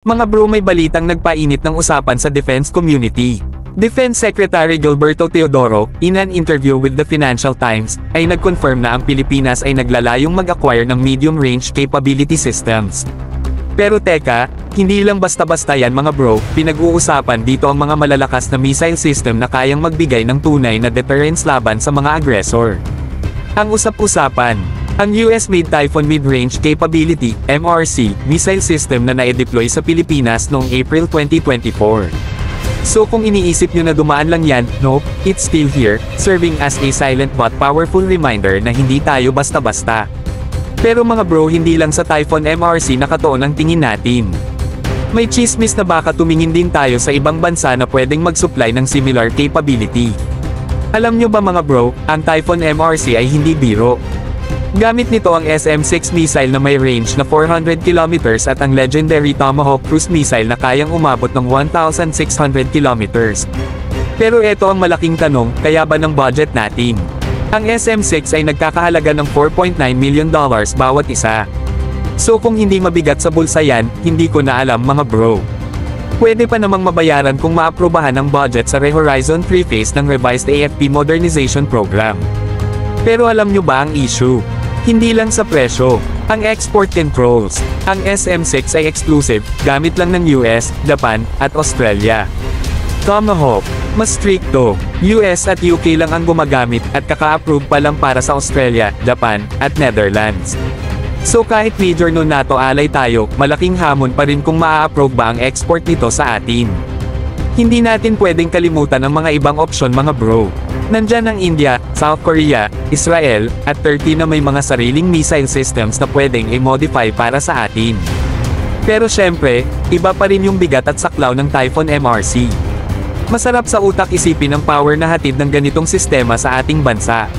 Mga bro, may balitang nagpainit ng usapan sa defense community. Defense Secretary Gilberto Teodoro, in an interview with the Financial Times, ay nag-confirm na ang Pilipinas ay naglalayong mag-acquire ng medium-range capability systems. Pero teka, hindi lang basta-basta yan mga bro, pinag-uusapan dito ang mga malalakas na missile system na kayang magbigay ng tunay na deterrence laban sa mga aggressor. Ang usap-usapan, ang US-made Typhoon Mid-Range Capability, MRC, missile system na na-deploy sa Pilipinas noong April 2024. So kung iniisip nyo na dumaan lang yan, nope, it's still here, serving as a silent but powerful reminder na hindi tayo basta-basta. Pero mga bro, hindi lang sa Typhoon MRC nakatuon ang tingin natin. May chismis na baka tumingin din tayo sa ibang bansa na pwedeng mag-supply ng similar capability. Alam nyo ba mga bro, ang Typhoon MRC ay hindi biro. Gamit nito ang SM-6 missile na may range na 400 kilometers at ang legendary Tomahawk cruise missile na kayang umabot ng 1,600 kilometers. Pero eto ang malaking tanong, kaya ba ng budget natin? Ang SM-6 ay nagkakahalaga ng $4.9 million bawat isa. So kung hindi mabigat sa bulsa yan, hindi ko na alam mga bro. Pwede pa namang mabayaran kung maaprubahan ang budget sa Re-Horizon 3 phase ng revised AFP modernization program. Pero alam nyo ba ang issue? Hindi lang sa presyo, ang export controls. Ang SM-6 ay exclusive, gamit lang ng US, Japan, at Australia. Tomahawk, mas stricto, US at UK lang ang gumagamit at kaka-approve pa lang para sa Australia, Japan, at Netherlands. So kahit major no NATO ally tayo, malaking hamon pa rin kung maa-approve ba ang export nito sa atin. Hindi natin pwedeng kalimutan ang mga ibang opsyon mga bro. Nandyan ang India, South Korea, Israel, at Turkey na may mga sariling missile systems na pwedeng i-modify para sa atin. Pero syempre, iba pa rin yung bigat at saklaw ng Typhoon MRC. Masarap sa utak isipin ang power na hatid ng ganitong sistema sa ating bansa.